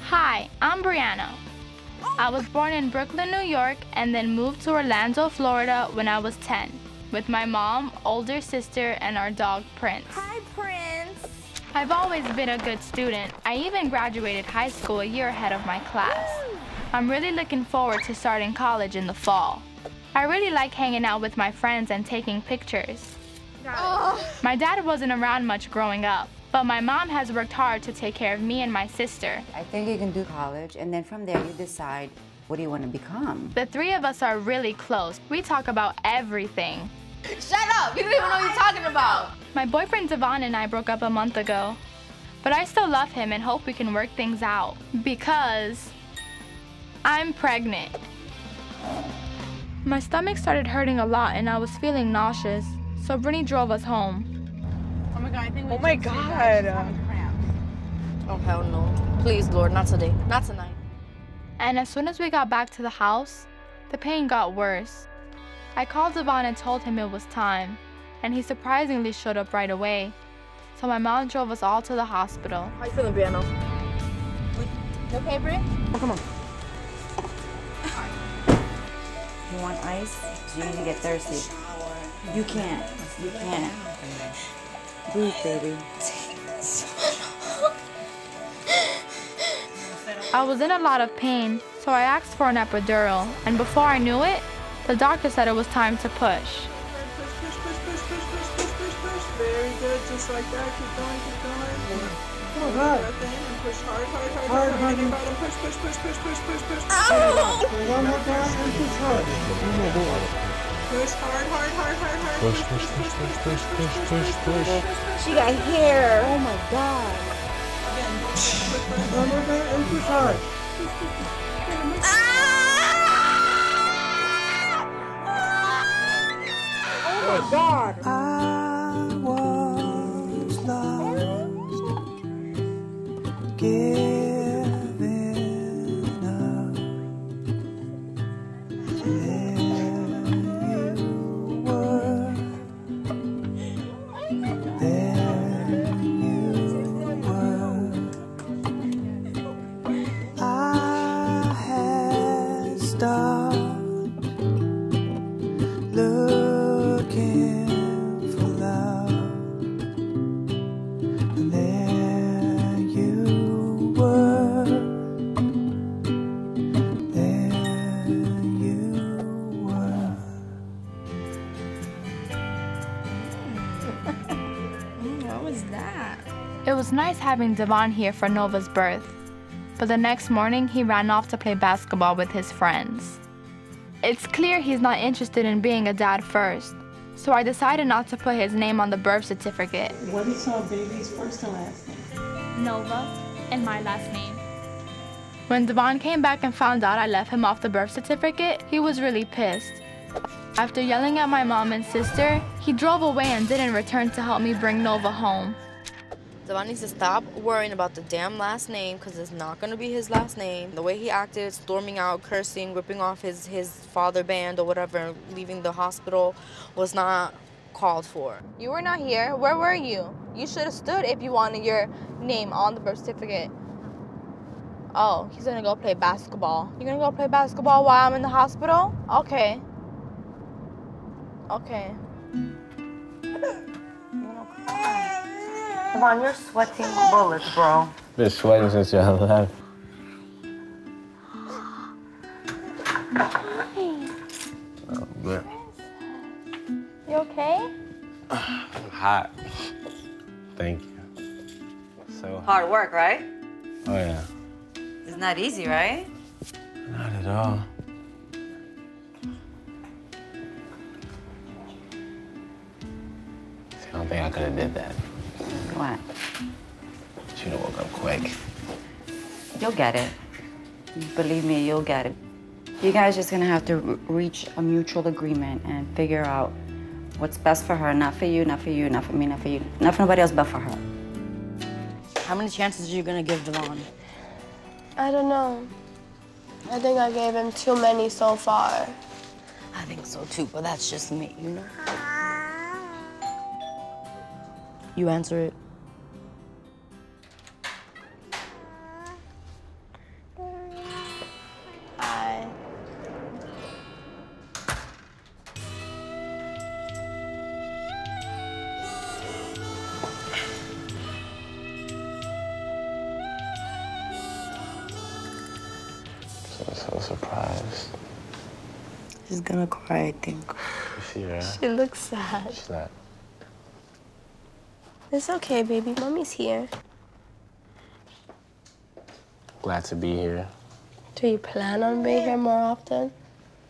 Hi, I'm Brianna. I was born in Brooklyn, New York, and then moved to Orlando, Florida when I was 10, with my mom, older sister, and our dog, Prince. Hi, Prince. I've always been a good student. I even graduated high school a year ahead of my class. I'm really looking forward to starting college in the fall. I really like hanging out with my friends and taking pictures. My dad wasn't around much growing up, but my mom has worked hard to take care of me and my sister. I think you can do college, and then from there you decide what do you want to become. The three of us are really close. We talk about everything. Shut up! You don't even know what you're talking about. My boyfriend Devon and I broke up a month ago, but I still love him and hope we can work things out because I'm pregnant. My stomach started hurting a lot and I was feeling nauseous, so Brittany drove us home. Oh my God, I think Oh my God. Oh hell no. Please, Lord, not today. Not tonight. And as soon as we got back to the house, the pain got worse. I called Devon and told him it was time, and he surprisingly showed up right away. So my mom drove us all to the hospital. How you feeling, Brianna? You okay, Bri? Oh, come on. You want ice? So you need to get thirsty. You can't. You can't. Breathe, baby. I was in a lot of pain, so I asked for an epidural, and before I knew it, the doctor said it was time to push. Push. Very good, just like that. Keep going. Oh, God. Push hard. Bottom. Push. Ow! One more down and push hard. Push hard. She got hair. Oh my God. One more down and push hard. Oh my God. I was lost, giving up. There you were. There you were. I had stopped looking for love, and there you were. There you were. What was that? It was nice having Devon here for Nova's birth, but the next morning he ran off to play basketball with his friends. It's clear he's not interested in being a dad first, so I decided not to put his name on the birth certificate. What is our baby's first and last name? Nova, and my last name. When Devon came back and found out I left him off the birth certificate, he was really pissed. After yelling at my mom and sister, he drove away and didn't return to help me bring Nova home. Devon needs to stop worrying about the damn last name because it's not going to be his last name. The way he acted, storming out, cursing, ripping off his father band or whatever, leaving the hospital was not called for. You were not here. Where were you? You should have stood if you wanted your name on the birth certificate. Oh, he's gonna go play basketball. You're gonna go play basketball while I'm in the hospital? Okay. Okay. Come on, you're sweating bullets, bro. Been sweating since you left. Oh, good. You okay? I'm hot. Thank you. So hot. Hard work, right? Oh, yeah. It's not easy, right? Not at all. See, I don't think I could have did that. What? She'd have woke up quick. You'll get it. Believe me, you'll get it. You guys just gonna have to reach a mutual agreement and figure out what's best for her. Not for you, not for you, not for me, not for you. Not for nobody else but for her. How many chances are you going to give Devon? I don't know. I think I gave him too many so far. I think so too, but that's just me, you know? You answer it. so surprised. She's gonna cry, I think. You see her? She looks sad. She's not. It's okay, baby. Mommy's here. Glad to be here. Do you plan on being here more often?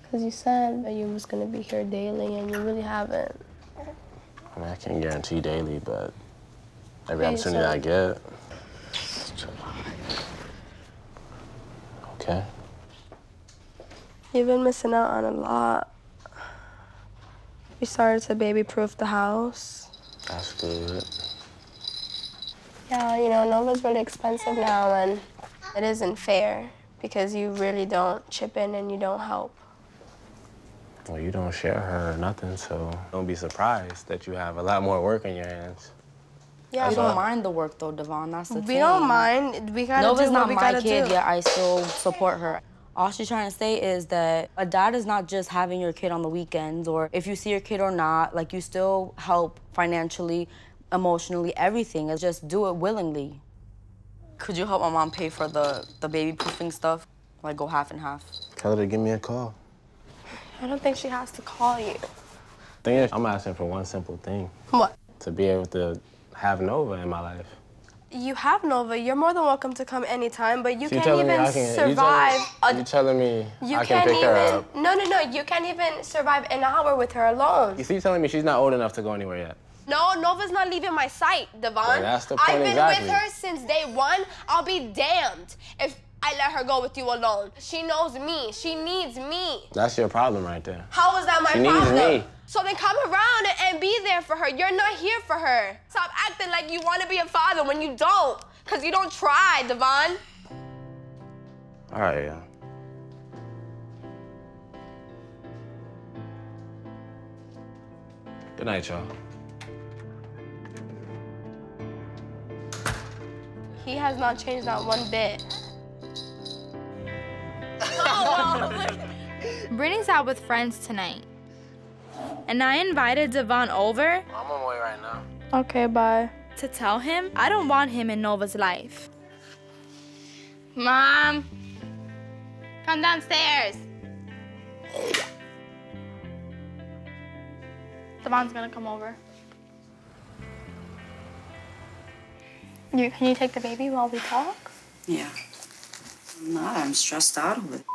Because you said that you was going to be here daily, and you really haven't. I mean, I can't guarantee daily, but every Okay, opportunity so- I get. Okay. You've been missing out on a lot. You started to baby-proof the house. That's good. Yeah, you know, Nova's really expensive now, and it isn't fair because you really don't chip in and you don't help. Well, you don't share her or nothing, so don't be surprised that you have a lot more work on your hands. Yeah, We don't mind the work though, Devon. That's the thing. we don't mind. We gotta Nova's do not what we my gotta kid, do. yet I still support her. All she's trying to say is that a dad is not just having your kid on the weekends, or if you see your kid or not, like you still help financially, emotionally, everything. It's just do it willingly. Could you help my mom pay for the baby proofing stuff? Like go half and half. Tell her to give me a call. I don't think she has to call you. Thing is, I'm asking for one simple thing. What? To be able to have Nova in my life. You have Nova. You're more than welcome to come anytime, but you So can't telling me even I can, survive. You telling me You I can can't pick her even. up? No. You can't even survive an hour with her alone. You see, telling me she's not old enough to go anywhere yet. No, Nova's not leaving my sight, Devon. Well, that's the point I've been exactly. with her since day one. I'll be damned if I let her go with you alone. She knows me. She needs me. That's your problem right there. How is that my She needs problem? me. So then come around and be there for her. You're not here for her. Stop acting like you want to be a father when you don't. Because you don't try, Devon. All right, yeah. Good night, y'all. He has not changed not one bit. Brittany's out with friends tonight. And I invited Devon over I'm on my way right now. Okay, bye. to tell him I don't want him in Nova's life. Mom, come downstairs. Devon's gonna come over. Can you take the baby while we talk? Yeah. I'm not. I'm stressed out with it.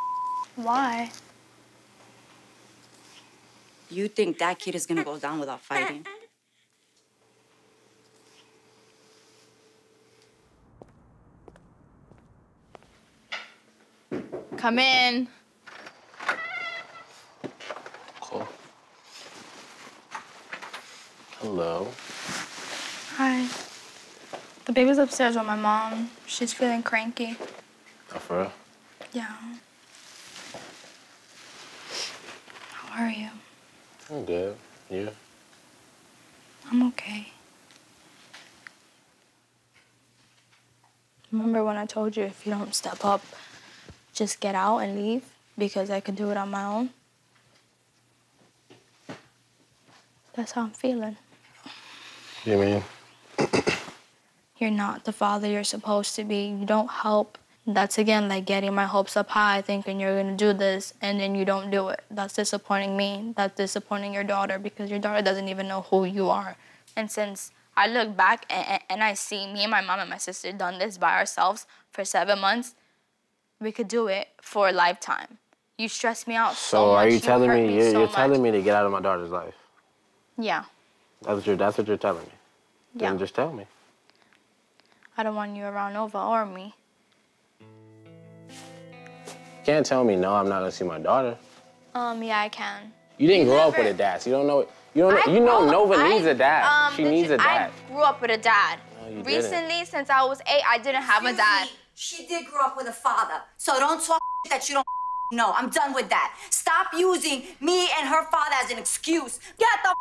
Why? You think that kid is gonna go down without fighting? Come in. Cool. Hello. Hi. The baby's upstairs with my mom. She's feeling cranky. Oh, for real? Yeah. How are you? I'm good. You? I'm okay. Remember when I told you if you don't step up, just get out and leave because I could do it on my own? That's how I'm feeling. You mean? You're not the father you're supposed to be. You don't help. That's, again, like getting my hopes up high, thinking you're going to do this, and then you don't do it. That's disappointing me. That's disappointing your daughter because your daughter doesn't even know who you are. And since I look back and I see me and my mom and my sister done this by ourselves for 7 months, we could do it for a lifetime. You stress me out so much. So are you telling hurt me you're so telling much. me to get out of my daughter's life? Yeah. That's what you're telling me. Yeah. Then just tell me. I don't want you around Nova or me. You can't tell me no, I'm not gonna see my daughter. Yeah, I can. You didn't grow up never- with a dad, so you don't know. You know Nova needs a dad. She needs a dad. I grew up with a dad. No, you didn't. Recently, since I was 8, I didn't have a dad. She did grow up with a father, so don't talk that you don't know. I'm done with that. Stop using me and her father as an excuse. Get the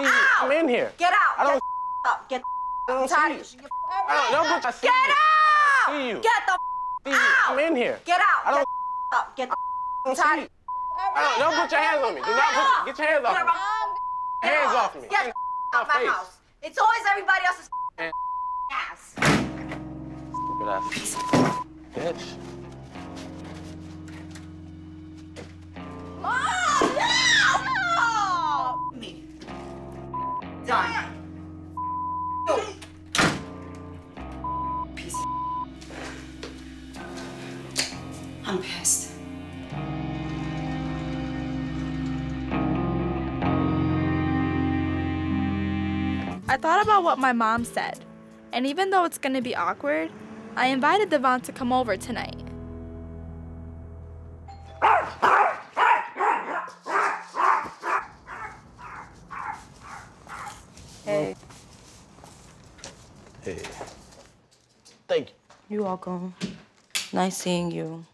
out! I'm in here. Get out! I don't. Get up! Get I don't tired. see you. Don't put Get out! See you. Get the See you. out! I'm in here. Get out! I don't. Up. Get the I don't see you. Don't put your hands on me. Do not put. Get your hands off me. Hands off me. Get out my face. house. It's always everybody else's Man. ass. Stupid ass bitch. I'm pissed. I thought about what my mom said, and even though it's gonna be awkward, I invited Devon to come over tonight. Hey. Hey. Thank you. You're welcome. Nice seeing you.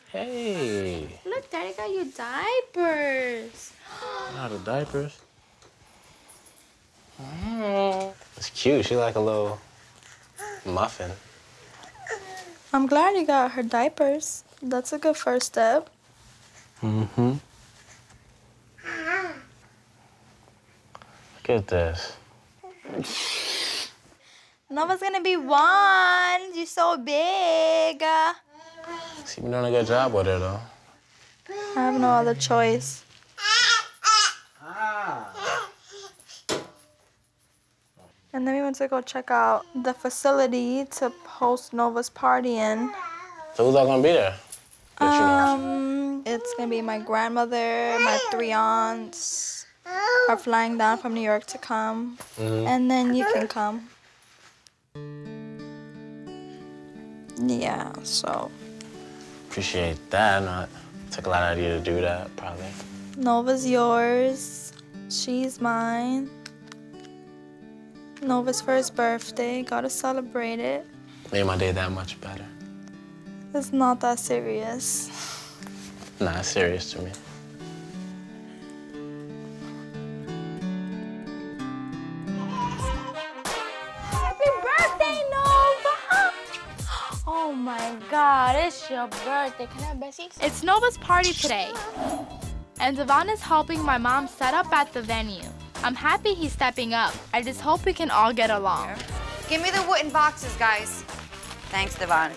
Hey. Look, Daddy got you diapers. Not the diapers. It's cute. She like a little muffin. I'm glad you got her diapers. That's a good first step. Mm-hmm. Look at this. Nova's gonna be 1. You're so big. She's been doing a good job with her, though. I have no other choice. And then we went to go check out the facility to host Nova's party in. So who's all gonna be there? It's gonna be my grandmother, my 3 aunts are flying down from New York to come, and then you can come. Yeah, so. Appreciate that. Took a lot out of you to do that, probably. Nova's yours, she's mine. Nova's first birthday, gotta celebrate it. Made my day that much better. It's not that serious. Nah, it's serious to me. Happy birthday, Nova! Oh my God, it's your birthday. Can I have Bessie's? It's Nova's party today. And Devon is helping my mom set up at the venue. I'm happy he's stepping up. I just hope we can all get along. Give me the wooden boxes, guys. Thanks, Devon.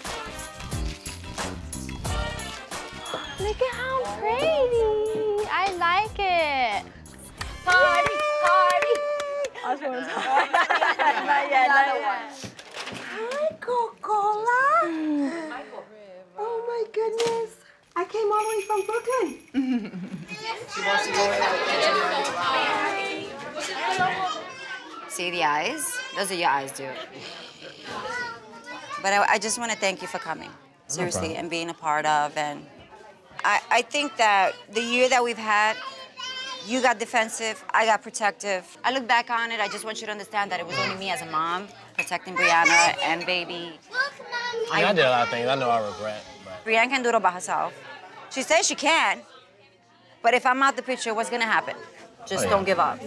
Look at how pretty. I like it. Party, party. Not yet. Hi, Coca-Cola. Oh my goodness. I came all the way from Brooklyn. See the eyes? Those are your eyes, dude. But I just want to thank you for coming, seriously, and being a part of. And I think that the year that we've had, you got defensive, I got protective. I look back on it, I just want you to understand that it was only me as a mom protecting Brianna and baby. I did a lot of things I know I regret. But... Brianna can do it all by herself. She says she can, but if I'm out the picture, what's gonna happen? Just don't give up.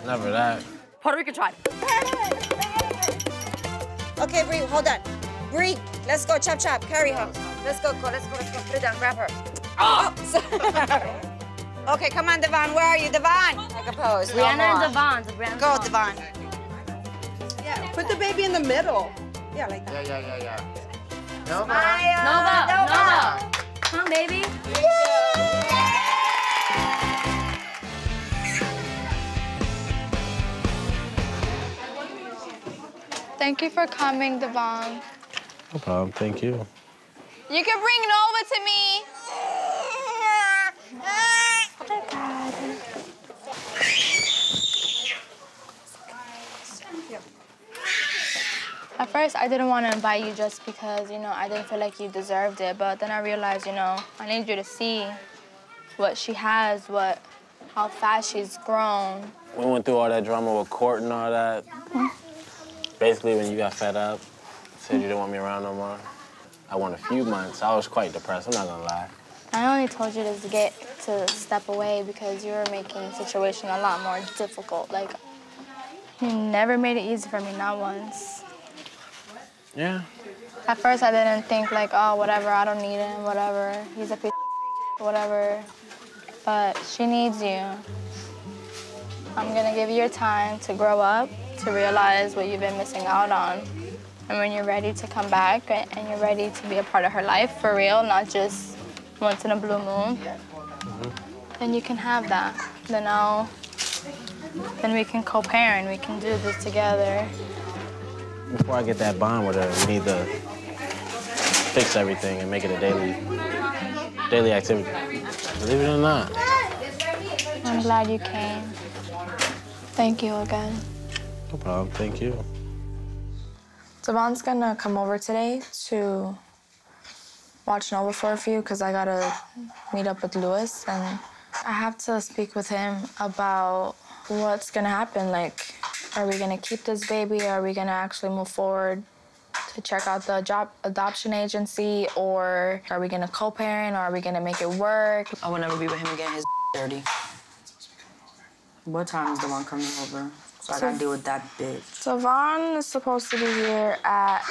Never that. Puerto Rican tribe. Okay, Bree, hold on. Bree, let's go, chop, chop, carry her. Let's go, let's go, put it down, grab her. Oh! Okay, come on, Devon, where are you, Devon? Take a pose. Brianna and Devon. Go, Devon. Yeah, put the baby in the middle. Yeah, like that. Yeah. Nova. Come on, baby. Thank you for coming, Devon. No problem, thank you. You can bring Nova to me. At first, I didn't want to invite you just because, I didn't feel like you deserved it. But then I realized, I need you to see what she has, how fast she's grown. We went through all that drama with court and all that. Basically, when you got fed up, said you didn't want me around no more. I went a few months. I was quite depressed, I'm not gonna lie. I only told you to step away because you were making the situation a lot more difficult. Like, you never made it easy for me, not once. Yeah. At first, I didn't think like, oh, whatever, I don't need him, whatever. He's a piece of whatever. But she needs you. I'm gonna give you your time to grow up, to realize what you've been missing out on. And when you're ready to come back and you're ready to be a part of her life for real, not just once in a blue moon, then you can have that. Then I'll then we can co-parent. We can do this together. Before I get that bond with her, we need to fix everything and make it a daily activity. Believe it or not. I'm glad you came. Thank you again. No problem, thank you. Devon's gonna come over today to watch Nova for a few because I gotta meet up with Lewis, and I have to speak with him about what's gonna happen. Like, are we gonna keep this baby? Are we gonna actually move forward to check out the adoption agency, or are we gonna co-parent, or are we gonna make it work? I would never be with him again. His dirty. What time is Devon coming over? So I gotta deal with that bitch. Devon is supposed to be here at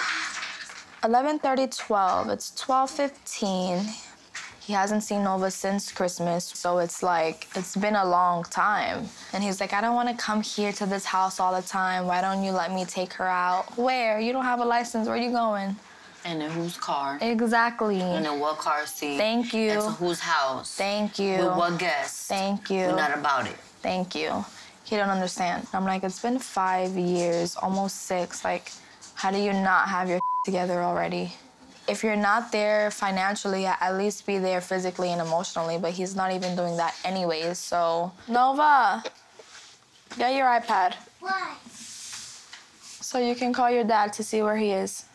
11:30, 12. It's 12:15. He hasn't seen Nova since Christmas, so it's like, it's been a long time. And he's like, I don't want to come here to this house all the time. Why don't you let me take her out? Where? You don't have a license. Where are you going? And in whose car? Exactly. And in what car seat? Thank you. And to whose house? Thank you. With what guests? Thank you. We're not about it. Thank you. He don't understand. I'm like, it's been 5 years, almost 6. Like, how do you not have your together already? If you're not there financially, at least be there physically and emotionally, but he's not even doing that anyways, so. Nova, get your iPad. Why? So you can call your dad to see where he is.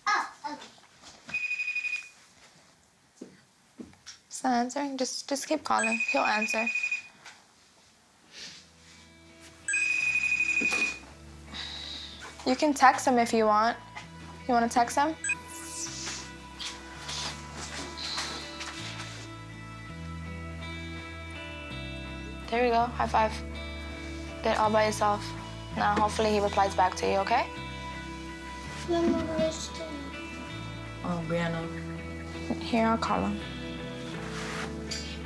Oh, okay. He's not answering, just keep calling, he'll answer. You can text him if you want. You want to text him? There you go, high five. Did it all by yourself. Now, hopefully he replies back to you, okay? Oh, Brianna. Here, I'll call him.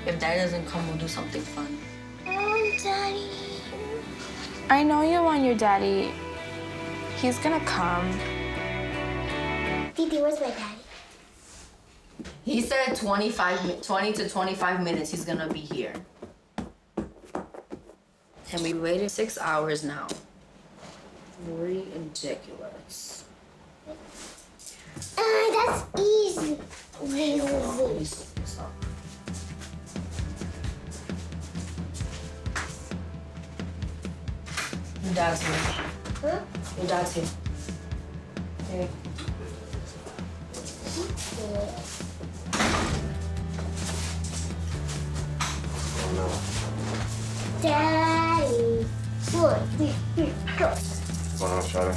If Daddy doesn't come, we'll do something fun. Oh, Daddy. I know you want your daddy. He's gonna come. Didi, where's my daddy? He said 20 to 25 minutes he's gonna be here. And we waited 6 hours now. Ridiculous. That's easy. Stop. Your dad's here. Huh? Your dad's here. Hey. Daddy. 1, 2, 3, go. What's going on, Shawty?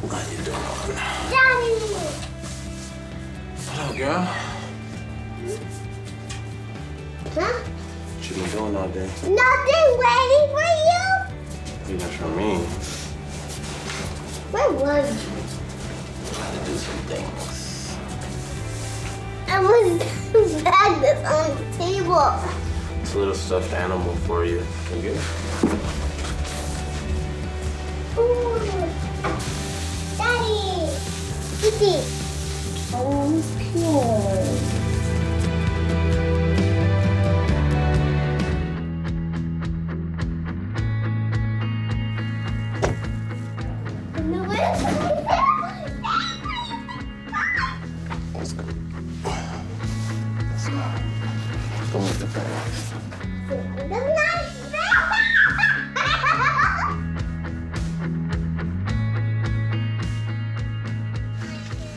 How you doing? Daddy. Hello, girl. Huh? What you been doing all day? Nothing waiting for you. You not from me. Where was you? Trying to do some things. I was back this on the table. It's a little stuffed animal for you. You get it? Ooh. Daddy. Didi. Oh, pure. Go make the bags.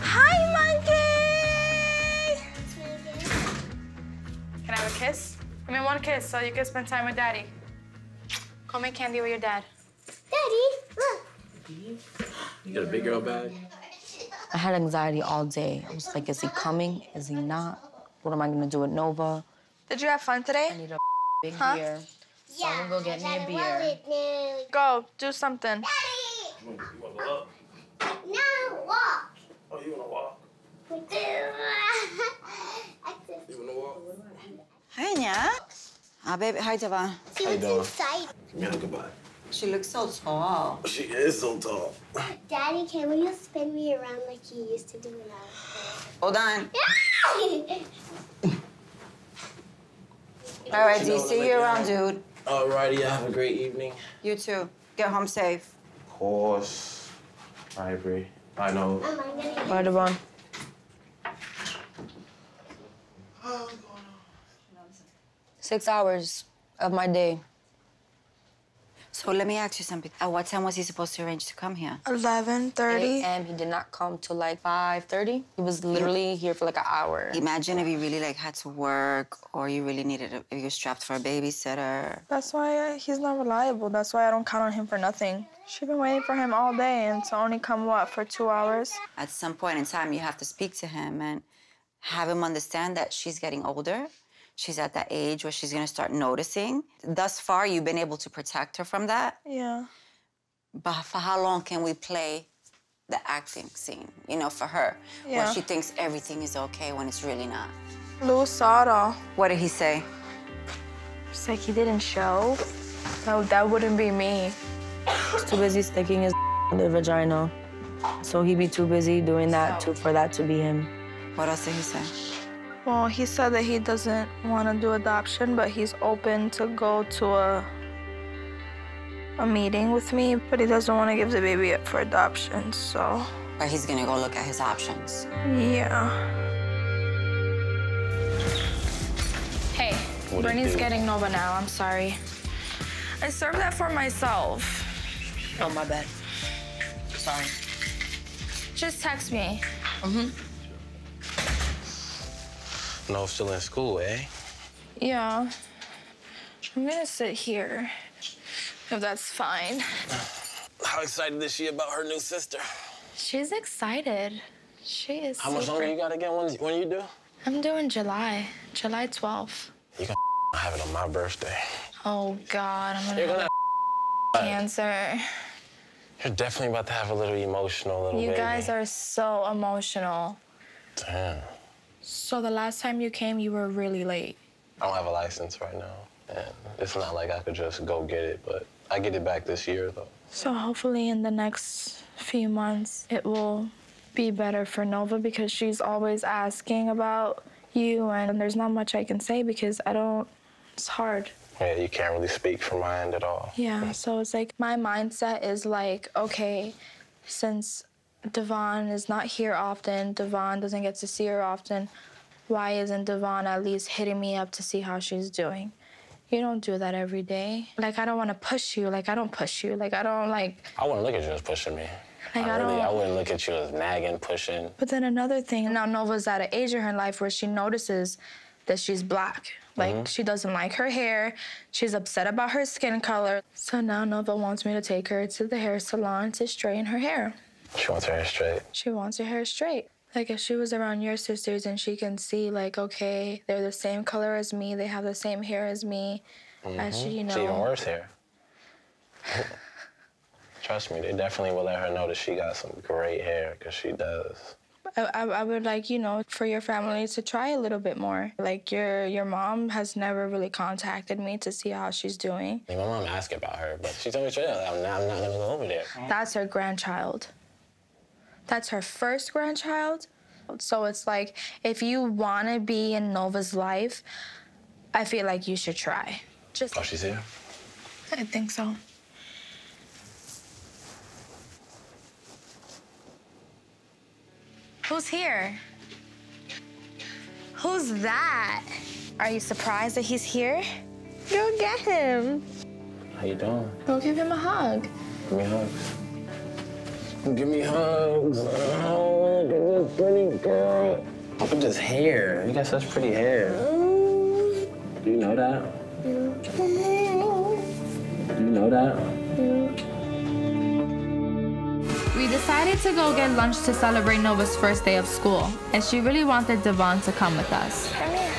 Hi, monkey! Can I have a kiss? I mean, one kiss so you can spend time with Daddy. Go make candy with your dad. Daddy, look. You got a big girl bag? I had anxiety all day. I was like, is he coming? Is he not? What am I gonna do with Nova? Did you have fun today? I need a big Huh? beer. So I'm gonna go get me a beer. Go, do something. Daddy! You wanna go up? No, walk. Oh, you wanna walk? You wanna walk? Hi, Nya. Ah, baby. Hi, Devon. See How you what's doing? inside. Give me a goodbye. She looks so tall. She is so tall. Daddy, can you spin me around like you used to do when I was Hold on. little? All right, D, see you around, dude. Alrighty, have a great evening. You too. Get home safe. Of course. Bye, Bree. Bye, Nova. Bye, Devon. 6 hours of my day. So let me ask you something. At what time was he supposed to arrange to come here? 11:30. And he did not come till like 5:30. He was literally here for like an hour. Imagine if you really like had to work or you really needed if you were strapped for a babysitter. That's why he's not reliable. That's why I don't count on him for nothing. She's been waiting for him all day and to only come, what, for 2 hours? At some point in time, you have to speak to him and have him understand that she's getting older. She's at that age where she's gonna start noticing. Thus far, you've been able to protect her from that. Yeah. But for how long can we play the acting scene, you know, for her? Yeah. Where she thinks everything is okay when it's really not. Lou saw it all. What did he say? It's like he didn't show. No, that wouldn't be me. He's too busy sticking his in the vagina. So he'd be too busy doing that for that to be him. What else did he say? Well, he said that he doesn't want to do adoption, but he's open to go to a meeting with me, but he doesn't want to give the baby up for adoption, so... Or he's gonna go look at his options. Yeah. Hey, Brittany's getting Nova now. I'm sorry. I served that for myself. Oh, my bad. Sorry. Just text me. No, still in school, eh? Yeah. I'm gonna sit here, if that's fine. How excited is she about her new sister? She's excited. She is. How much longer you gotta get when you do? I'm doing July 12th. You can have it on my birthday. Oh, God, I'm You're gonna gonna have cancer. You're definitely about to have a little emotional little You baby. guys are so emotional. Damn. So the last time you came, you were really late. I don't have a license right now, and it's not like I could just go get it, but I get it back this year, though. So hopefully in the next few months, it will be better for Nova because she's always asking about you, and there's not much I can say because it's hard. Yeah, you can't really speak from my end at all. Yeah, so it's like my mindset is like, okay, since Devon is not here often, Devon doesn't get to see her often, why isn't Devon at least hitting me up to see how she's doing? You don't do that every day. Like, I don't want to push you. Like, I don't push you. Like, I don't, like... I wouldn't look at you as pushing me. Like, I wouldn't look at you as nagging, pushing. But then another thing, now Nova's at an age in her life where she notices that she's black. Like, she doesn't like her hair. She's upset about her skin color. So now Nova wants me to take her to the hair salon to straighten her hair. She wants her hair straight. She wants her hair straight. Like, if she was around your sisters and she can see, like, okay, they're the same color as me, they have the same hair as me, I should, you know... She even worse hair. Trust me, they definitely will let her know that she got some great hair, because she does. I would like, you know, for your family to try a little bit more. Like, your mom has never really contacted me to see how she's doing. My mom asked about her, but she told me straight up, I'm not gonna go over there. That's her grandchild. That's her first grandchild. So it's like, if you want to be in Nova's life, I feel like you should try. Just. Oh, she's here? I think so. Who's here? Who's that? Are you surprised that he's here? Go get him. How you doing? Go give him a hug. Give me hugs. Give me hugs. Oh, look at this pretty girl. Look at this hair. You got such pretty hair. Do you know that? Do you know that? We decided to go get lunch to celebrate Nova's first day of school, and she really wanted Devon to come with us. Come here.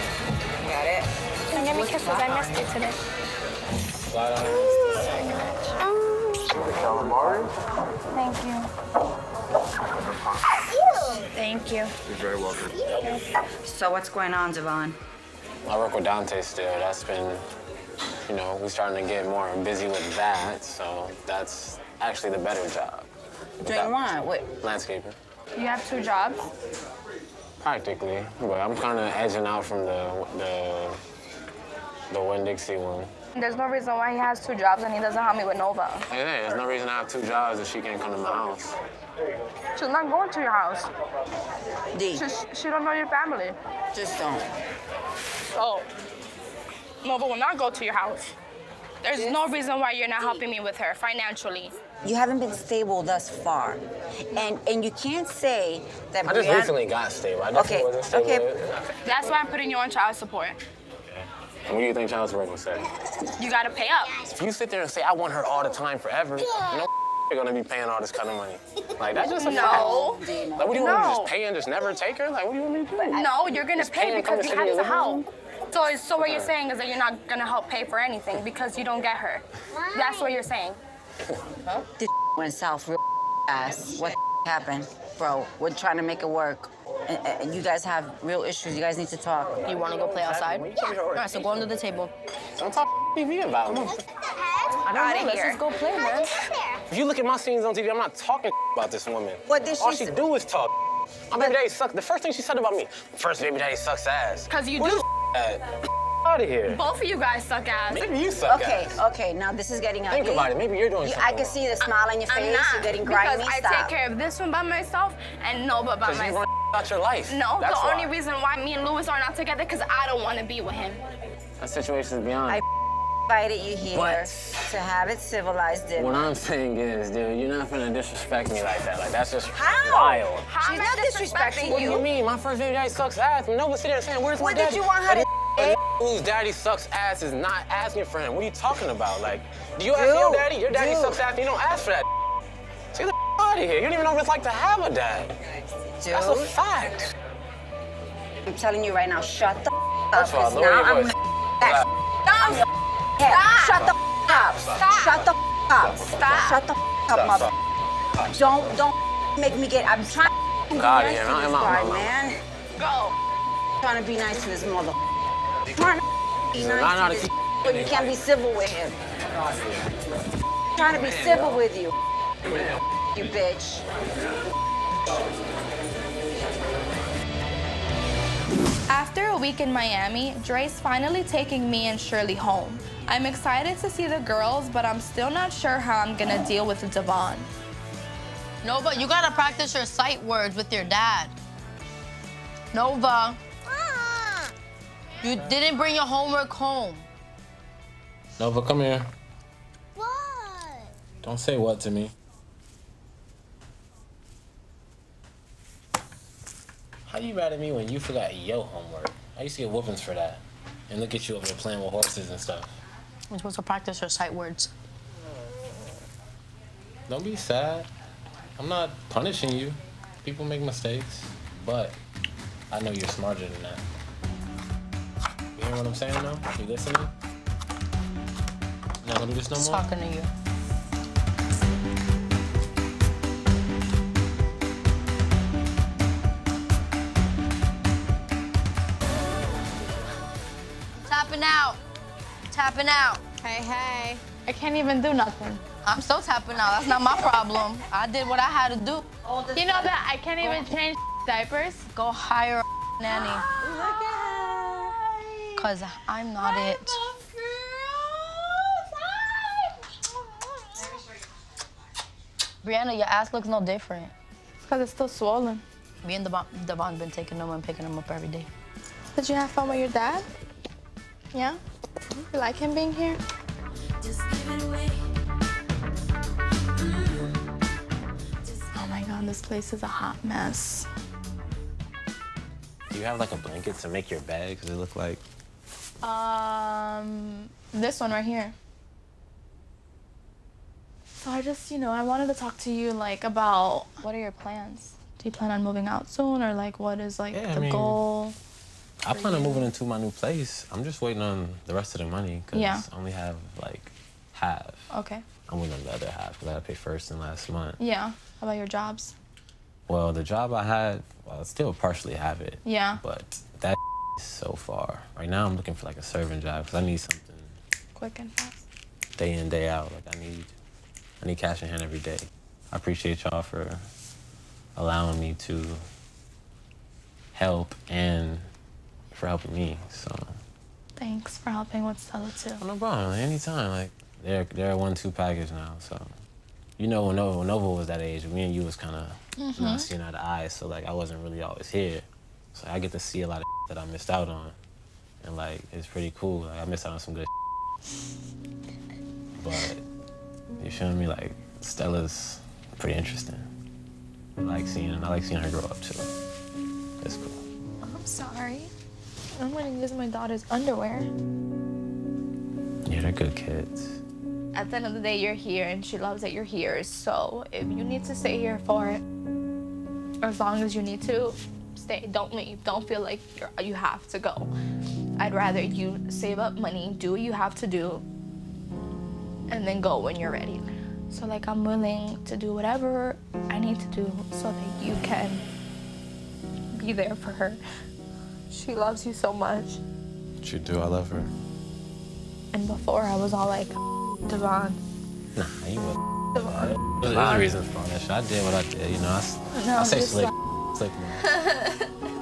Got it? And give me kisses. I missed you today. Calamari? Thank you. Thank you. You're very welcome. So what's going on, Devon? I work with Dante still. That's been, you know, we're starting to get more busy with that, so that's actually the better job. Doing what? What? Landscaping. You have 2 jobs? Practically, but I'm kind of edging out from the The Winn-Dixie one. There's no reason why he has 2 jobs and he doesn't help me with Nova. Hey, there's no reason I have 2 jobs if she can't come to my house. She's not going to your house. D. She don't know your family. Just don't. So, Nova will not go to your house. There's no reason why you're not helping me with her financially. You haven't been stable thus far. And you can't say that I just recently got stable. I definitely wasn't stable. Okay. That's why I'm putting you on child support. And what do you think child support will say? You gotta pay up. If you sit there and say, I want her all the time forever, you know you're gonna be paying all this kind of money. Like, that's just a fact. No. Like, what do you want me to just pay and just never take her? Like, what do you want me to do? No, you're gonna Just pay pay and come because to you have the to help. living room? So what you're saying is that you're not gonna help pay for anything because you don't get her. That's what you're saying. This went south real fast. What happened? Bro, we're trying to make it work. And you guys have real issues. You guys need to talk. You want to go play outside? Yeah. All right, so go under the table. Don't talk to me about me. I don't know. Let's just go play, man. If you look at my scenes on TV, I'm not talking about this woman. What did she All she say? do is talk. My baby daddy sucks. The first thing she said about me, first baby daddy sucks ass. Because you Where's do. Out of here. Both of you guys suck ass. Maybe you suck ass. Okay, now this is getting ugly. Think about it. Maybe you're doing something I can see the smile on your I'm face. not. You're getting grimy. Because I take care of this one by myself and Nova by Because you myself. run out your life. No, That's the why. only reason why me and Louis are not together because I don't want to be with him. That situation is beyond. I invited you here But- to have it civilized dinner. What I'm saying is, dude, you're not gonna disrespect me like that. Like, that's just How? wild. How She's am I not disrespecting What do you. you mean? My first baby daddy sucks ass. And Nova sit there saying, where's my What daddy? did you want her to say? Whose daddy sucks ass is not asking for him. What are you talking about? Like, do you ask your daddy? Your daddy sucks ass and you don't ask for that. So get the out of here. You don't even know what it's like to have a dad. Dude, That's a fact. I'm telling you right now, shut the up. First of all, 'cause lower now your I'm voice. back. Shut the up. Shut the up. Stop. Shut the up, mother. Don't make me get. I'm trying to be Out of nice here. to No, this I'm out, guy, I'm out. man. Go. Trying to be nice to this mother. Trying to be No, no, nice to this, but you can't be civil with him. Trying to be civil with you. You bitch. After a week in Miami, Dre's finally taking me and Shirley home. I'm excited to see the girls, but I'm still not sure how I'm gonna deal with Devon. Nova, you gotta practice your sight words with your dad. Nova. You didn't bring your homework home. Nova, come here. What? Don't say what to me. How you mad at me when you forgot your homework? I used to get whoopings for that. And look at you over there playing with horses and stuff. You're supposed to practice your sight words. Don't be sad. I'm not punishing you. People make mistakes. But I know you're smarter than that. You hear what I'm saying now? You listening? You not gonna do this no Just more? talking to you. Tapping out. Tapping out. Hey, hey. I can't even do nothing. I'm still tapping out. That's not my problem. I did what I had to do. You know that I can't even change diapers? Go hire a nanny. Cause I'm not it. Brianna, your ass looks no different. It's because it's still swollen. Me and Devon been taking them and picking them up every day. Did you have fun with your dad? Yeah? You like him being here? Oh my God, this place is a hot mess. Do you have like a blanket to make your bed? Because it look like... This one right here. So I just, I wanted to talk to you, like, about what are your plans? Do you plan on moving out soon, or like, what is like the goal? I plan on moving into my new place. I'm just waiting on the rest of the money because I only have like half. Okay. I'm waiting on the other half because I gotta pay first and last month. Yeah. How about your jobs? Well, the job I had, well, I still partially have it. Yeah. But that is so far. Right now, I'm looking for like a serving job because I need something Quick and fast. day in, day out. Like I need cash in hand every day. I appreciate y'all for allowing me to help and for helping me. So Thanks for helping with Stella, too. Oh, no problem. Anytime. Like, they're a 1-2 package now, so. You know, when Nova was that age, me and you was kind of not seeing eye to eye, so, like, I wasn't really always here. So I get to see a lot of that I missed out on. And, like, it's pretty cool. Like, I missed out on some good But, you feel me? Like, Stella's pretty interesting. I like seeing her grow up, too. It's cool. I'm sorry. I'm gonna use my daughter's underwear. Yeah, they're good kids. At the end of the day, you're here, and she loves that you're here. So if you need to stay here for it, as long as you need to, stay. Don't leave. Don't feel like you have to go. I'd rather you save up money, do what you have to do, and then go when you're ready. So, like, I'm willing to do whatever I need to do so that you can be there for her. She loves you so much. What you do, I love her. And before, I was all like, Devon. Nah, you wasn't. Devon. There's reasons for all that shit. I did what I did, you know. I say slick mouth.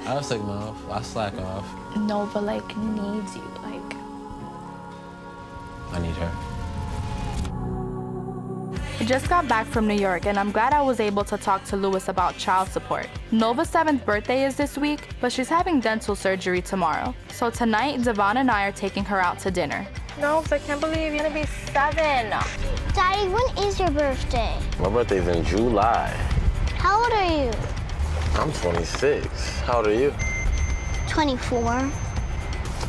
I was slick mouth. I slack off. No, but, like, needs you, like. I need her. I just got back from New York, and I'm glad I was able to talk to Louis about child support. Nova's 7th birthday is this week, but she's having dental surgery tomorrow. So tonight, Devon and I are taking her out to dinner. No, I can't believe you're gonna be 7. Daddy, when is your birthday? My birthday's in July. How old are you? I'm 26. How old are you? 24.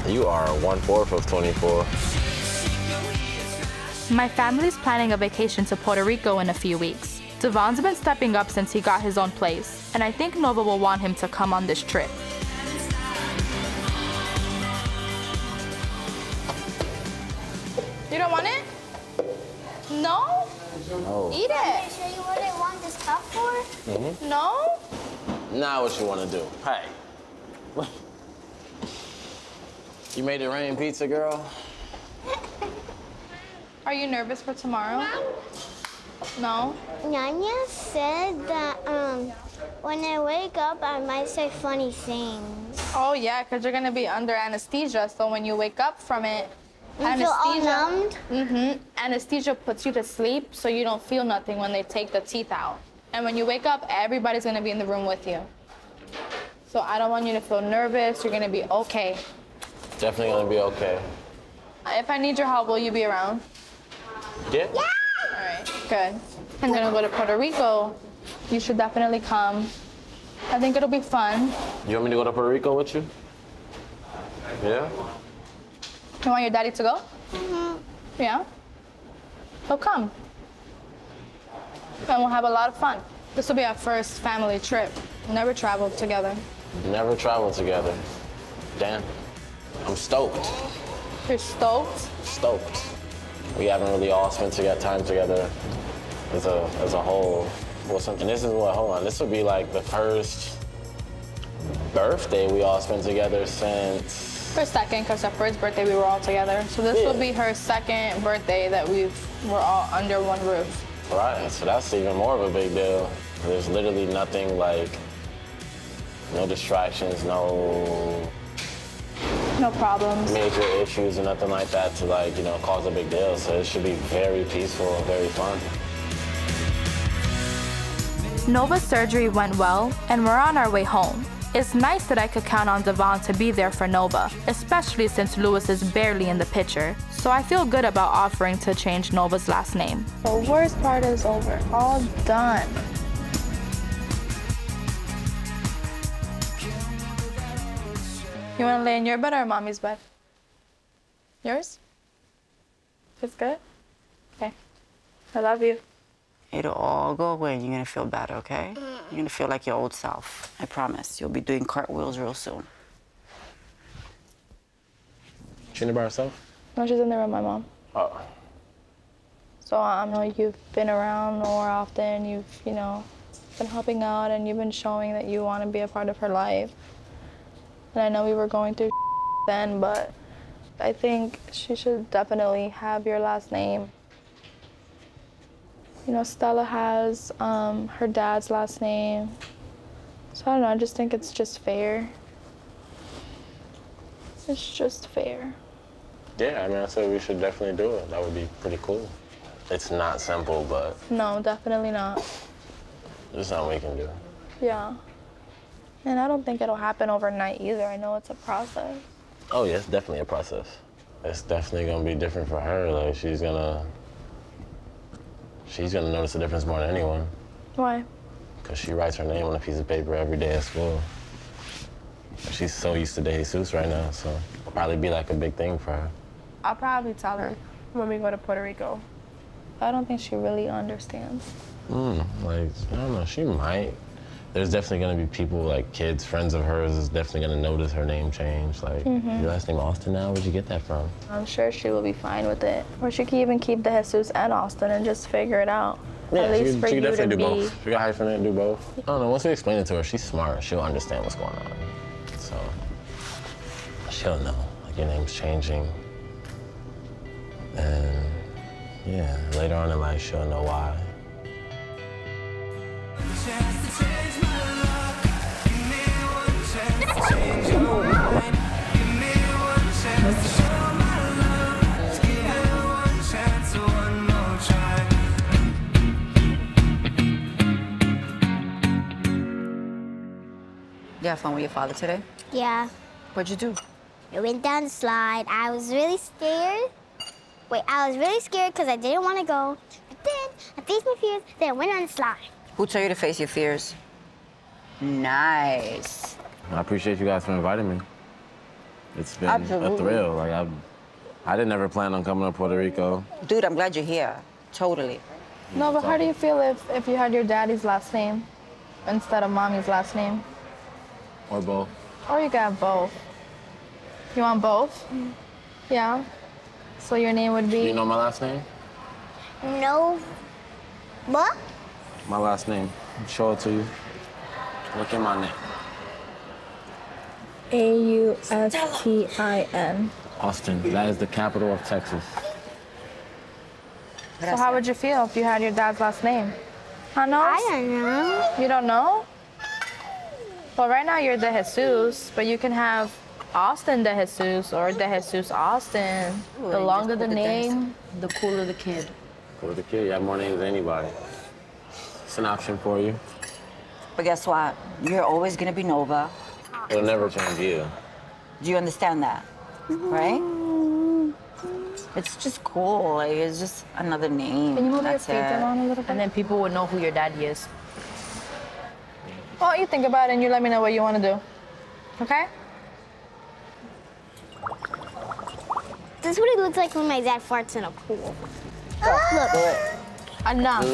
You are 1/4 of 24. My family's planning a vacation to Puerto Rico in a few weeks. Devon's been stepping up since he got his own place, and I think Nova will want him to come on this trip. You don't want it? No? No. Eat Can I it. show you what I want this cup for? No? Now what you want to do? Hey. You made it rain pizza, girl? Are you nervous for tomorrow? No? Nyanya said that when I wake up, I might say funny things. Oh, yeah, because you're going to be under anesthesia, so when you wake up from it, You feel all numbed? Anesthesia puts you to sleep, so you don't feel nothing when they take the teeth out. And when you wake up, everybody's going to be in the room with you. So I don't want you to feel nervous. You're going to be okay. Definitely gonna be okay. If I need your help, will you be around? Yeah? All right, good. I'm going to go to Puerto Rico. You should definitely come. I think it'll be fun. You want me to go to Puerto Rico with you? Yeah? You want your daddy to go? Yeah? He'll come. And we'll have a lot of fun. This will be our first family trip. Never traveled together. Never traveled together. Damn. I'm stoked. You're stoked? Stoked. We haven't really all spent time together as a whole. And this is what, hold on, this would be like the first birthday we all spent together since... Her second, because her first birthday we were all together. So this will be her second birthday that we're all under one roof. Right, so that's even more of a big deal. There's literally nothing like, no distractions, no problems, major issues or nothing like that to like, you know, cause a big deal. So it should be very peaceful and very fun. Nova's surgery went well, and we're on our way home. It's nice that I could count on Devon to be there for Nova, especially since Louis is barely in the picture. So I feel good about offering to change Nova's last name. The worst part is over. All done. You want to lay in your bed or mommy's bed? Yours? It's good? Okay. I love you. It'll all go away and you're gonna feel better, okay? You're gonna feel like your old self. I promise. You'll be doing cartwheels real soon. She in there by herself? No, she's in there with my mom. Oh. So I know you've been around more often. You've, you know, been helping out and you've been showing that you want to be a part of her life. And I know we were going through then, but I think she should definitely have your last name. You know, Stella has her dad's last name. So I don't know, I just think it's just fair. It's just fair. Yeah, I mean, I said we should definitely do it. That would be pretty cool. It's not simple, but No, definitely not. there's something we can do. Yeah. And I don't think it'll happen overnight either. I know it's a process. Oh, yeah, it's definitely a process. It's definitely gonna be different for her. Like, she's gonna notice the difference more than anyone. Why? Because she writes her name on a piece of paper every day at school. She's so used to De Jesus right now, so it'll probably be like a big thing for her. I'll probably tell her when we go to Puerto Rico. I don't think she really understands. Like, I don't know, she might. There's definitely gonna be people, like kids, friends of hers, is definitely gonna notice her name change. Like, your last name Austin now? Where'd you get that from? I'm sure she will be fine with it. Or she can even keep De Jesus and Austin and just figure it out. Yeah, At least she for can you definitely to do be... both. If you got hyphenate, do both. I don't know, once we explain it to her, she's smart. She'll understand what's going on. So, she'll know, like, your name's changing. And, yeah, later on in life, she'll know why. You have fun with your father today? Yeah. What'd you do? I went down the slide. I was really scared. I was really scared because I didn't want to go. But then I faced my fears, then I went on the slide. Who told you to face your fears? Nice. I appreciate you guys for inviting me. It's been Absolutely. a thrill. Like, I didn't ever plan on coming to Puerto Rico. Dude, I'm glad you're here. Totally. No, but how do you feel if you had your daddy's last name instead of mommy's last name? Or both. Or you could have both. You want both? Yeah. So your name would be... Do you know my last name? No. What? My last name. I'll show it to you. Look at my name. Austin. Austin. That is the capital of Texas. So how would you feel if you had your dad's last name? I don't know. You don't know? Well, right now you're De Jesus, but you can have Austin De Jesus or De Jesus Austin. Ooh, The you longer just the put the things. name, the cooler the kid. For the kid, you have more names than anybody. It's an option for you. But guess what? You're always gonna be Nova. It'll never change you. Do you understand that? Right? It's just cool. Like, it's just another name. Can you move That's your feet it. down a little bit? And then people would know who your daddy is. Well, you think about it and you let me know what you want to do. Okay? This is what it looks like when my dad farts in a pool. Look. Enough.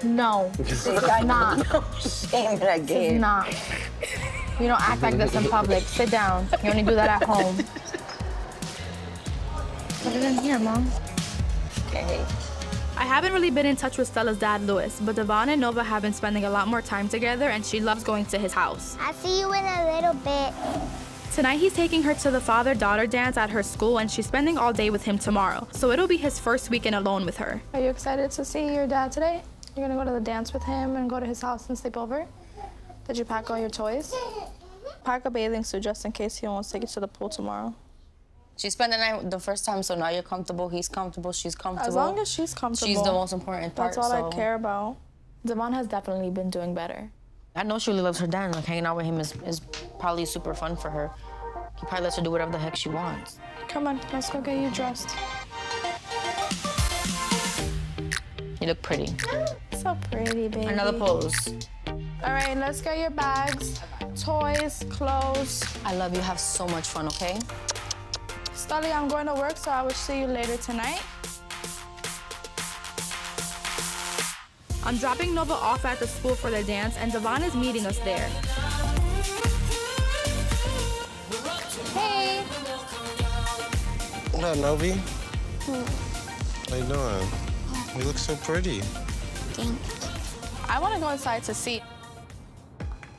No. This is not. Shame that I This gave. is not. You don't act like this in public. Sit down. You only do that at home. Put it in here, Mom. Okay. I haven't really been in touch with Stella's dad, Louis, but Devon and Nova have been spending a lot more time together and she loves going to his house. I'll see you in a little bit. Tonight he's taking her to the father-daughter dance at her school and she's spending all day with him tomorrow, so it'll be his first weekend alone with her. Are you excited to see your dad today? You're gonna go to the dance with him and go to his house and sleep over? Did you pack all your toys? Pack a bathing suit just in case he wants to take you to the pool tomorrow. She spent the night the first time, so now you're comfortable, he's comfortable, she's comfortable. As long as she's comfortable. She's the most important part. That's all so. I care about. Devon has definitely been doing better. I know she really loves her dad, and like hanging out with him is probably super fun for her. He probably lets her do whatever the heck she wants. Come on, let's go get you dressed. You look pretty. So pretty, baby. Another pose. All right, let's get your bags, toys, clothes. I love you. Have so much fun, okay? Stully, I'm going to work, so I will see you later tonight. I'm dropping Nova off at the school for the dance and Devon is meeting us there. Hey. What up, Novi? How you doing? You look so pretty. I want to go inside to see.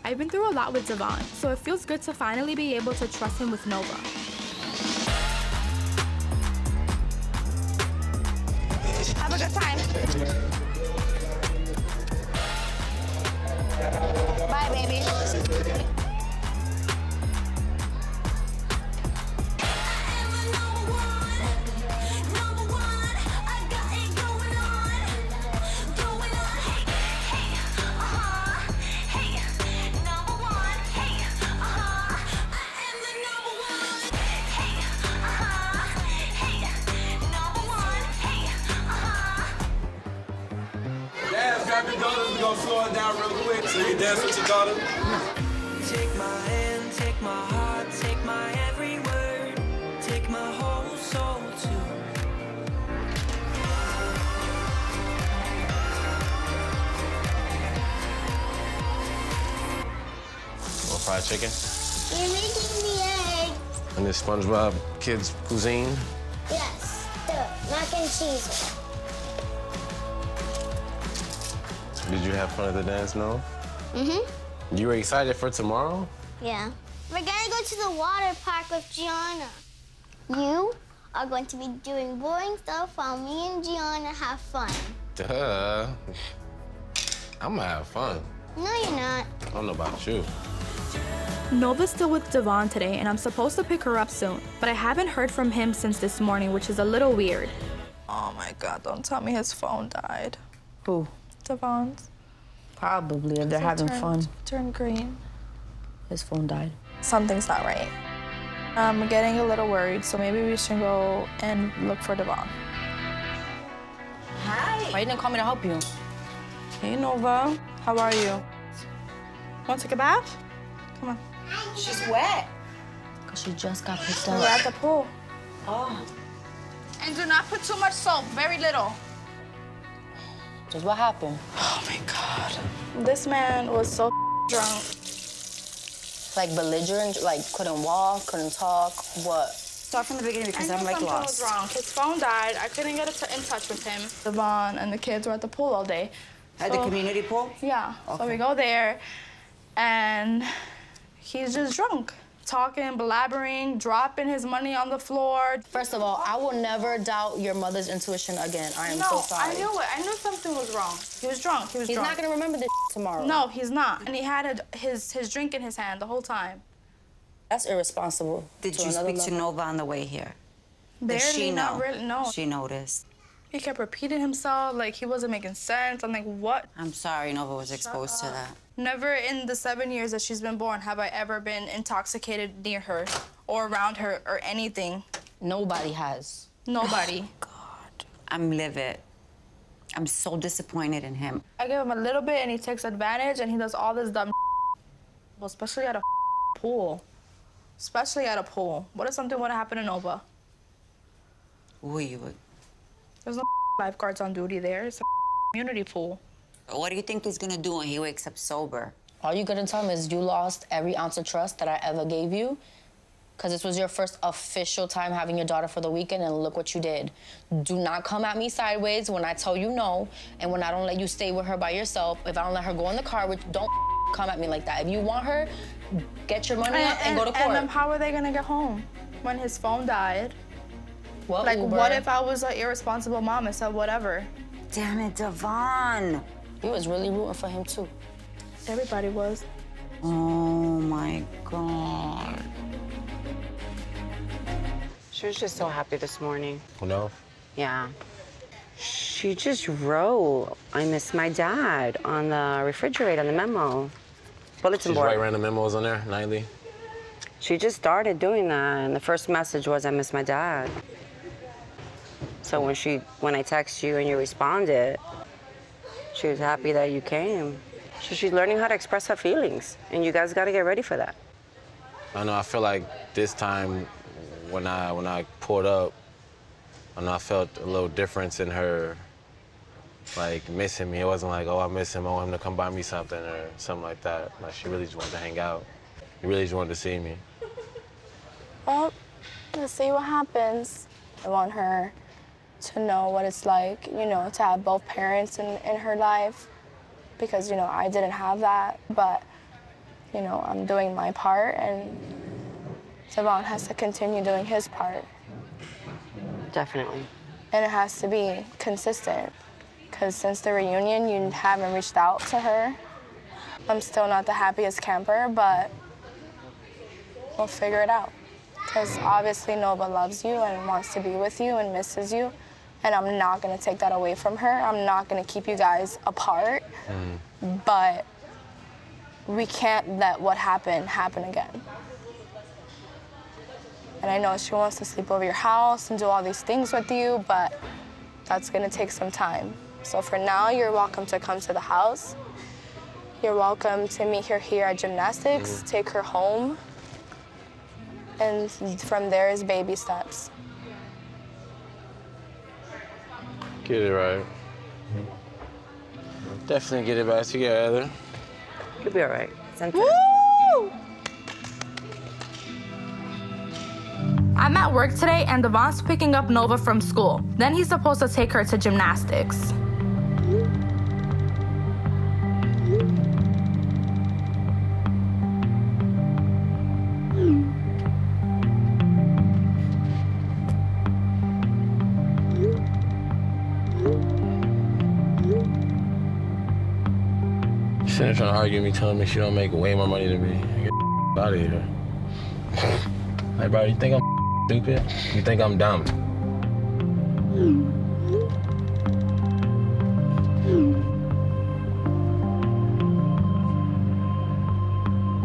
I've been through a lot with Devon, so it feels good to finally be able to trust him with Nova. Have a good time. Bye, baby. happy daughters, we're gonna slow it down real quick. So you dance with your daughter? Take my hand, take my heart, take my every word, take my whole soul too. More fried chicken? You're making the eggs. And this SpongeBob kids cuisine? Yes, the mac and cheese. Did you have fun at the dance, no? Mm-hmm. You were excited for tomorrow? Yeah. We're gonna go to the water park with Gianna. You are going to be doing boring stuff while me and Gianna have fun. Duh. I'm gonna have fun. No, you're not. I don't know about you. Nova's still with Devon today, and I'm supposed to pick her up soon, but I haven't heard from him since this morning, which is a little weird. Oh my God, don't tell me his phone died. Who? Devon's. Probably, if they're having fun. Turned green. His phone died. Something's not right. I'm getting a little worried, so maybe we should go and look for Devon. Hi. Why you didn't call me to help you? Hey, Nova. How are you? Want to take a bath? Come on. She's wet. Because she just got picked up. We're at the pool. Oh. And do not put too much soap, very little. Just what happened? Oh my God. This man was so drunk. Like belligerent, like couldn't walk, couldn't talk, what? Start from the beginning because I'm like lost. Something was wrong. His phone died. I couldn't get in touch with him. Devon and the kids were at the pool all day. At the community pool? Yeah. Okay. So we go there, and he's just drunk. Talking, blabbering, dropping his money on the floor. First of all, I will never doubt your mother's intuition again. I am so sorry. I knew it. I knew something was wrong. He was drunk. He was He's drunk. not going to remember this tomorrow. No, he's not. And he had his drink in his hand the whole time. That's irresponsible. Did you speak to Nova on the way here? Barely, Does she know? not really, no. She noticed. He kept repeating himself, like he wasn't making sense. I'm like, what? I'm sorry Nova was exposed to that. Never in the 7 years that she's been born have I ever been intoxicated near her or around her or anything. Nobody has. Nobody. Oh, God. I'm livid. I'm so disappointed in him. I give him a little bit and he takes advantage and he does all this dumb well, especially at a pool. Especially at a pool. What if something would have happened to Nova? There's no lifeguards on duty there. It's a community pool. What do you think he's gonna do when he wakes up sober? All you gotta tell him is you lost every ounce of trust that I ever gave you, because this was your first official time having your daughter for the weekend, and look what you did. Do not come at me sideways when I tell you no, and when I don't let you stay with her by yourself. If I don't let her go in the car, don't come at me like that. If you want her, get your money up and go to court. And then how are they gonna get home when his phone died? What like, Uber? what if I was an irresponsible mom and said whatever? Damn it, Devon. You was really rooting for him, too. Everybody was. Oh, my God. She was just so happy this morning. Who knows? Yeah. She just wrote, "I miss my dad," on the refrigerator, on the memo. Bulletin She's board. write random memos on there nightly? She just started doing that, and the first message was, "I miss my dad." So when I text you and you responded, she was happy that you came. So she's learning how to express her feelings, and you guys got to get ready for that. I know, I feel like this time when I pulled up, I know I felt a little difference in her, like, missing me. It wasn't like, oh, I miss him, I want him to come buy me something or something like that. Like, she really just wanted to hang out. She really just wanted to see me. Well, let's see what happens. I want her to know what it's like, you know, to have both parents in her life. Because, you know, I didn't have that, but, you know, I'm doing my part, and Devon has to continue doing his part. Definitely. And it has to be consistent, because since the reunion, you haven't reached out to her. I'm still not the happiest camper, but we'll figure it out. Because obviously Nova loves you and wants to be with you and misses you, and I'm not gonna take that away from her. I'm not gonna keep you guys apart, but we can't let what happened happen again. And I know she wants to sleep over your house and do all these things with you, but that's gonna take some time. So for now, you're welcome to come to the house. You're welcome to meet her here at gymnastics, take her home, and from there is baby steps. Get it right. Definitely get it back together. You'll be all right. Woo! I'm at work today, and Devon's picking up Nova from school. Then he's supposed to take her to gymnastics. She's sitting there trying to argue with me, telling me she don't make way more money than me. Get out of here. Like, bro, you think I'm stupid? You think I'm dumb?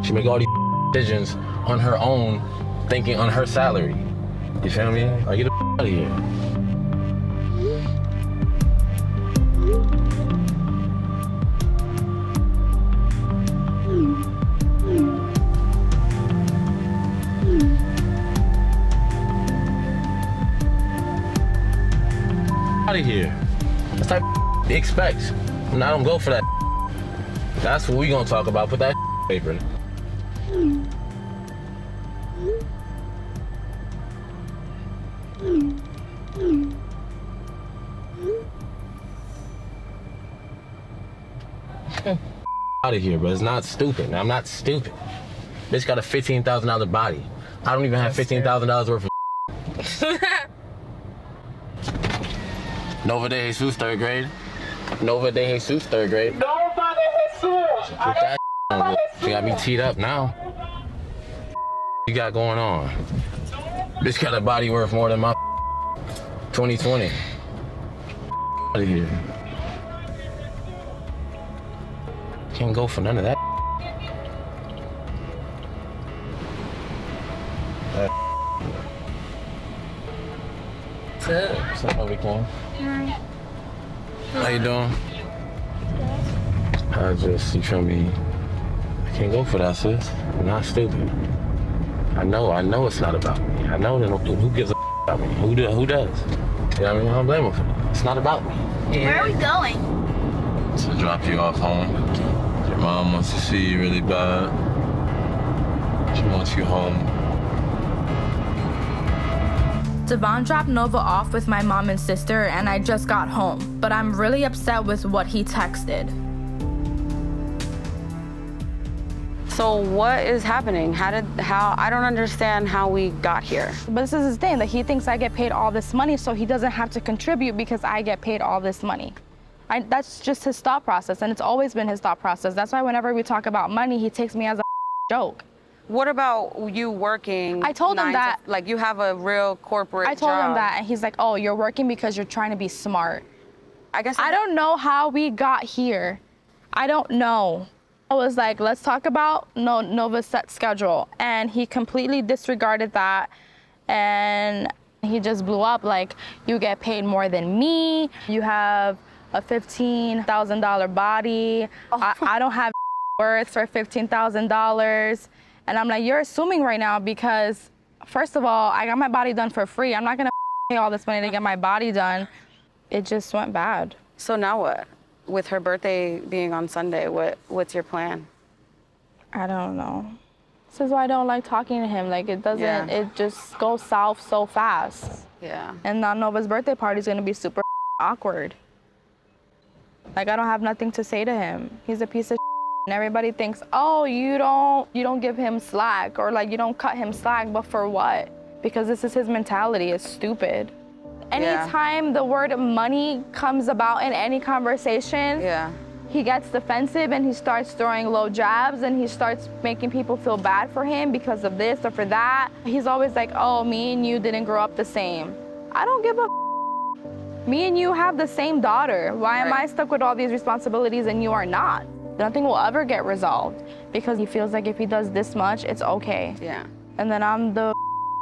She make all these decisions on her own, thinking on her salary. You feel me? Like, get the out of here. Out of here. That's type of expect. And I don't go for that. That's what we gonna talk about. Put that paper. Out of here, bro. It's not stupid. I'm not stupid. Bitch got a $15,000 body. I don't even have $15,000 worth of Nova de Jesus, 3rd grade. Nova de Jesus, 3rd grade. Nova de Jesus. Put that on. You got me teed up now. You got going on? Bitch got a body worth more than my 2020. Out of here. Can't go for none of that. What's up, everything? How you doing? I just, you feel me? I can't go for that, sis. I'm not stupid. I know it's not about me. I know that who gives a about me? Who does? You know what I mean? I don't blame him for that. It's not about me. Where are we going? To drop you off home. Your mom wants to see you really bad. She wants you home. Devon dropped Nova off with my mom and sister, and I just got home. But I'm really upset with what he texted. So what is happening? I don't understand how we got here. But this is his thing, that he thinks I get paid all this money so he doesn't have to contribute because I get paid all this money. That's just his thought process, and it's always been his thought process. That's why whenever we talk about money, he takes me as a joke. What about you working? I told him that. Like, you have a real corporate job. I told him that, and he's like, oh, you're working because you're trying to be smart. I don't know how we got here. I don't know. I was like, let's talk about Nova's set schedule. And he completely disregarded that. And he just blew up like, you get paid more than me. You have a $15,000 body. I don't have worth for $15,000. And I'm like, you're assuming right now because, first of all, I got my body done for free. I'm not gonna pay all this money to get my body done. It just went bad. So now what? With her birthday being on Sunday, what's your plan? I don't know. This is why I don't like talking to him. Like, it doesn't, it just goes south so fast. Yeah. And now Nova's birthday party is gonna be super awkward. Like, I don't have nothing to say to him. He's a piece of and everybody thinks, oh, you don't give him slack, or like you don't cut him slack, but for what? Because this is his mentality. It's stupid. Anytime the word money comes about in any conversation, he gets defensive and he starts throwing low jabs and he starts making people feel bad for him because of this or for that. He's always like, oh, me and you didn't grow up the same. I don't give a Me and you have the same daughter. Why am I stuck with all these responsibilities and you are not? Nothing will ever get resolved because he feels like if he does this much, it's okay. Yeah. And then I'm the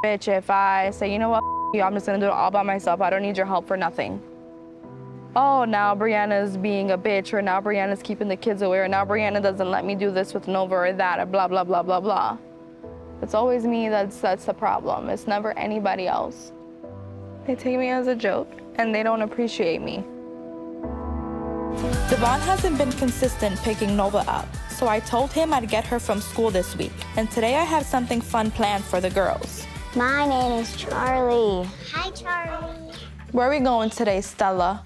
bitch if I say, you know what, I'm just gonna do it all by myself. I don't need your help for nothing. oh, now Brianna's being a bitch, or now Brianna's keeping the kids away, or now Brianna doesn't let me do this with Nova or that, or blah, blah, blah, blah, blah. It's always me that's the problem. It's never anybody else. They take me as a joke, and they don't appreciate me. Devon hasn't been consistent picking Nova up, so I told him I'd get her from school this week. And today I have something fun planned for the girls. My name is Charlie. Hi, Charlie. Where are we going today, Stella?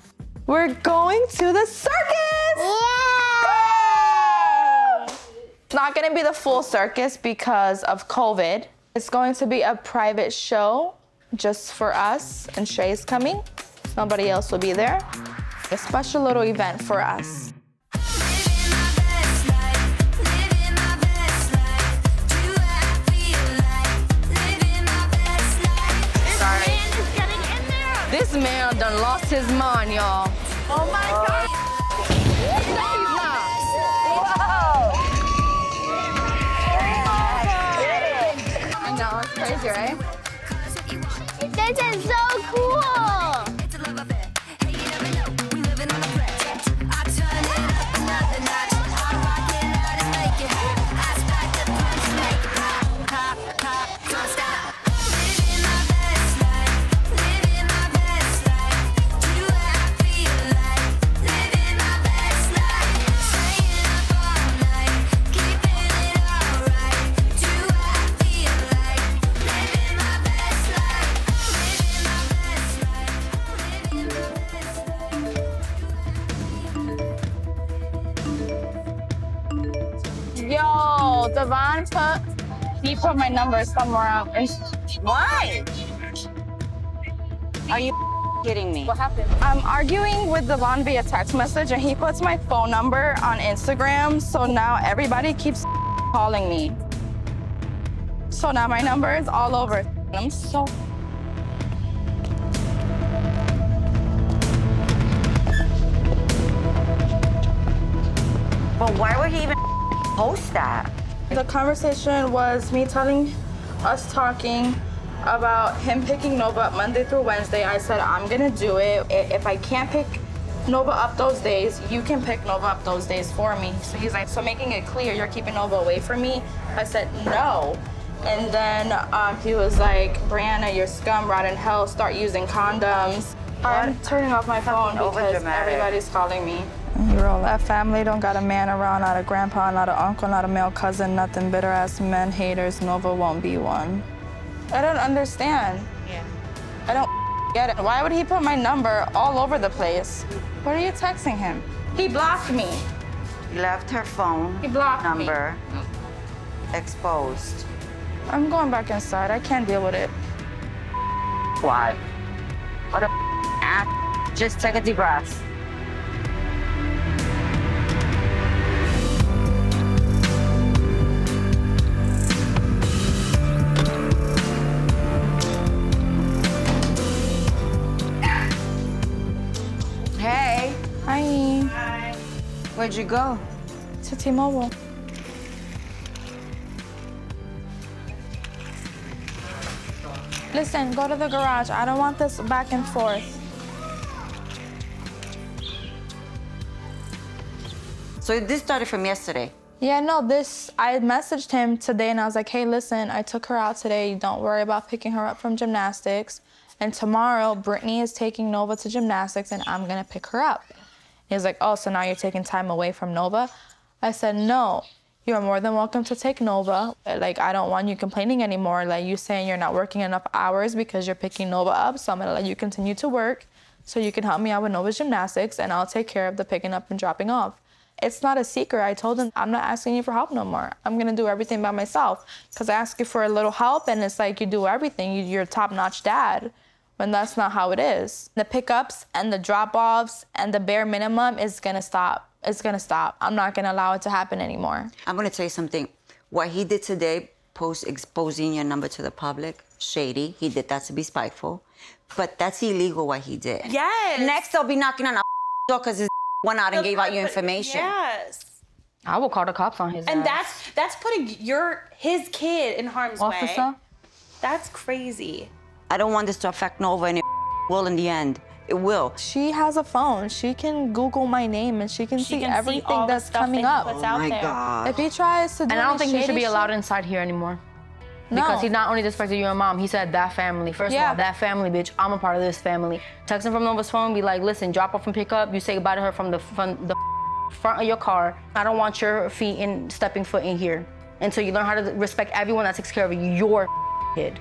We're going to the circus! Yay! It's not gonna be the full circus because of COVID. It's going to be a private show just for us, and Shay's coming. Nobody else will be there. A special little event for us. This man done lost his mind, y'all. Oh my God! No, he's not. I know, it's crazy, right? This is so cool! Yo, Devon put my number somewhere else. Why? Are you kidding me? What happened? I'm arguing with Devon via text message, and he puts my phone number on Instagram, so now everybody keeps calling me. So now my number is all over. I'm so... But why would he even post that? The conversation was me telling us talking about him picking Nova up Monday through Wednesday. I said, I'm gonna do it. If I can't pick Nova up those days, you can pick Nova up those days for me. So he's like, so making it clear you're keeping Nova away from me? I said, no. And then he was like, Brianna, you're scum, rotten hell, start using condoms. I'm turning off my phone because everybody's calling me. Girl, that family don't got a man around, not a grandpa, not an uncle, not a male cousin, nothing. Bitter-ass men, haters. Nova won't be one. I don't understand. Yeah. I don't get it. Why would he put my number all over the place? What are you texting him? He blocked me. He left her phone He blocked number exposed. I'm going back inside. I can't deal with it. Why? What a ass. Just take a deep breath. Hey. Hi. Hi. Where'd you go? To T-Mobile. Listen, go to the garage. I don't want this back and forth. So this started from yesterday? Yeah, no, I messaged him today and I was like, hey, listen, I took her out today. Don't worry about picking her up from gymnastics. And tomorrow, Brittany is taking Nova to gymnastics and I'm gonna pick her up. He was like, oh, so now you're taking time away from Nova? I said, no, you're more than welcome to take Nova. Like, I don't want you complaining anymore. Like, you saying you're not working enough hours because you're picking Nova up, so I'm gonna let you continue to work so you can help me out with Nova's gymnastics and I'll take care of the picking up and dropping off. It's not a secret. I told him, I'm not asking you for help no more. I'm gonna do everything by myself. Because I ask you for a little help and it's like you do everything. You're a top-notch dad, when that's not how it is. The pickups and the drop-offs and the bare minimum is gonna stop. It's gonna stop. I'm not gonna allow it to happen anymore. I'm gonna tell you something. What he did today, exposing your number to the public, shady. He did that to be spiteful. But that's illegal what he did. Yes. Next, they'll be knocking on a door because his went out and gave out your information. Yes. I will call the cops on his And ass. that's putting his kid in harm's way. That's crazy. I don't want this to affect Nova, and it will in the end. It will. She has a phone. She can Google my name and she can see everything that's coming up. Oh my God. If he tries to do And I don't any think he should be shady allowed shit- inside here anymore. No. Because he not only disrespected your mom, he said that family. First of all, that family, bitch, I'm a part of this family. Text him from Nova's phone, be like, listen, drop off and pick up. You say goodbye to her from the front of your car. I don't want your feet in stepping foot in here until you learn how to respect everyone that takes care of your kid.